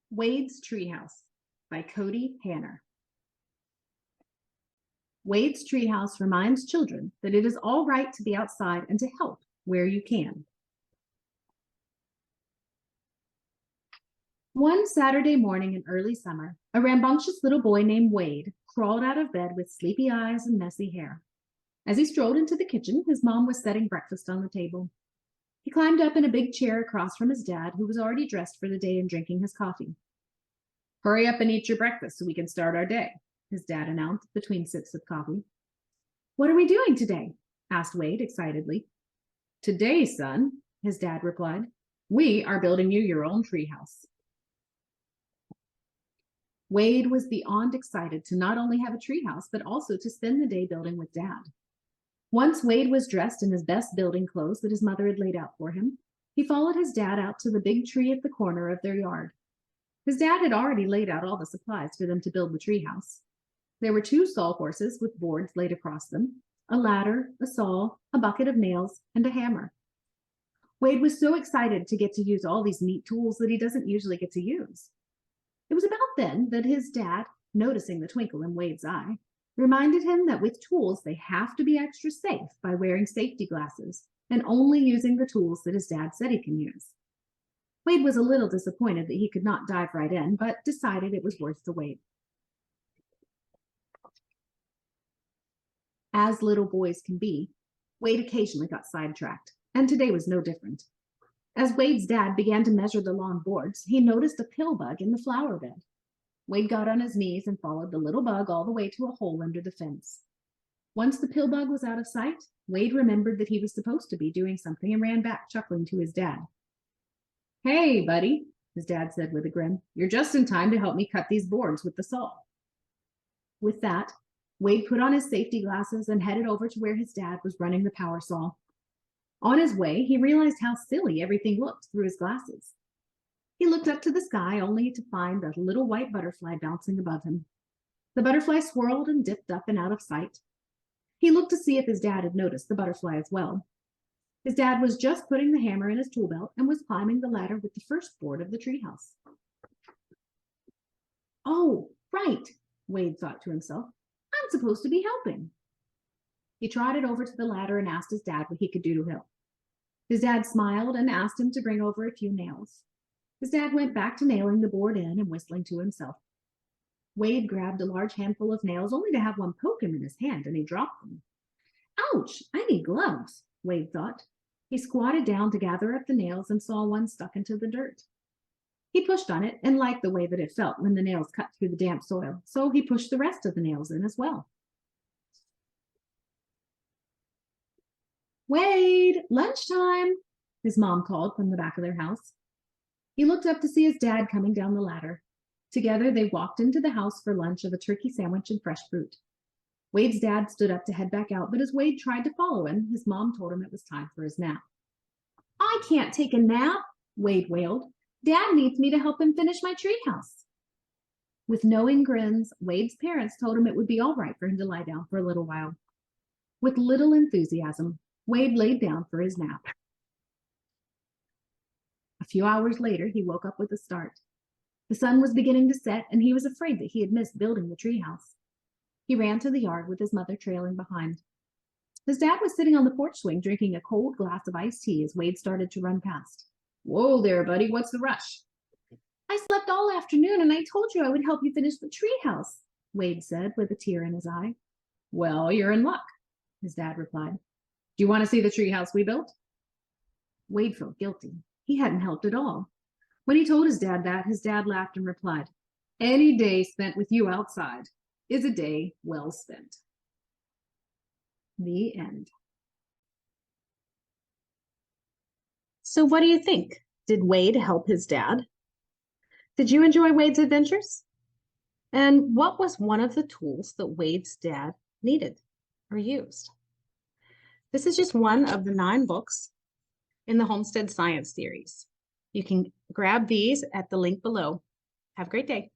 Wade's Treehouse by Cody Hanner. Wade's Treehouse reminds children that it is all right to be outside and to help where you can. One Saturday morning in early summer, a rambunctious little boy named Wade crawled out of bed with sleepy eyes and messy hair. As he strolled into the kitchen, his mom was setting breakfast on the table. He climbed up in a big chair across from his dad, who was already dressed for the day and drinking his coffee. "Hurry up and eat your breakfast so we can start our day," his dad announced between sips of coffee. "What are we doing today?" asked Wade excitedly. "Today, son," his dad replied, "we are building you your own treehouse." Wade was beyond excited to not only have a treehouse, but also to spend the day building with Dad. Once Wade was dressed in his best building clothes that his mother had laid out for him, he followed his dad out to the big tree at the corner of their yard. His dad had already laid out all the supplies for them to build the treehouse. There were 2 sawhorses with boards laid across them, a ladder, a saw, a bucket of nails, and a hammer. Wade was so excited to get to use all these neat tools that he doesn't usually get to use. It was about then that his dad, noticing the twinkle in Wade's eye, reminded him that with tools they have to be extra safe by wearing safety glasses and only using the tools that his dad said he can use. Wade was a little disappointed that he could not dive right in, but decided it was worth the wait. As little boys can be, Wade occasionally got sidetracked, and today was no different. As Wade's dad began to measure the long boards, he noticed a pill bug in the flower bed. Wade got on his knees and followed the little bug all the way to a hole under the fence. Once the pill bug was out of sight, Wade remembered that he was supposed to be doing something and ran back, chuckling to his dad. "Hey, buddy," his dad said with a grin. "You're just in time to help me cut these boards with the saw." With that, Wade put on his safety glasses and headed over to where his dad was running the power saw. On his way, he realized how silly everything looked through his glasses. He looked up to the sky only to find a little white butterfly bouncing above him. The butterfly swirled and dipped up and out of sight. He looked to see if his dad had noticed the butterfly as well. His dad was just putting the hammer in his tool belt and was climbing the ladder with the first board of the treehouse. "Oh, right," Wade thought to himself. "I'm supposed to be helping." He trotted over to the ladder and asked his dad what he could do to help. His dad smiled and asked him to bring over a few nails. His dad went back to nailing the board in and whistling to himself. Wade grabbed a large handful of nails only to have one poke him in his hand, and he dropped them. "Ouch, I need gloves," Wade thought. He squatted down to gather up the nails and saw one stuck into the dirt. He pushed on it and liked the way that it felt when the nails cut through the damp soil, so he pushed the rest of the nails in as well. "Wade, lunchtime," his mom called from the back of their house. He looked up to see his dad coming down the ladder. Together, they walked into the house for lunch of a turkey sandwich and fresh fruit. Wade's dad stood up to head back out, but as Wade tried to follow him, his mom told him it was time for his nap. "I can't take a nap," Wade wailed. "Dad needs me to help him finish my treehouse." With knowing grins, Wade's parents told him it would be all right for him to lie down for a little while. With little enthusiasm, Wade laid down for his nap. A few hours later, he woke up with a start. The sun was beginning to set, and he was afraid that he had missed building the treehouse. He ran to the yard with his mother trailing behind. His dad was sitting on the porch swing drinking a cold glass of iced tea as Wade started to run past. "Whoa there, buddy, what's the rush?" "I slept all afternoon, and I told you I would help you finish the treehouse," Wade said with a tear in his eye. "Well, you're in luck," his dad replied. "Do you want to see the treehouse we built?" Wade felt guilty. He hadn't helped at all. When he told his dad that, his dad laughed and replied, "Any day spent with you outside is a day well spent." The end. So what do you think? Did Wade help his dad? Did you enjoy Wade's adventures? And what was one of the tools that Wade's dad needed or used? This is just one of the 9 books in the Homestead Science series. You can grab these at the link below. Have a great day.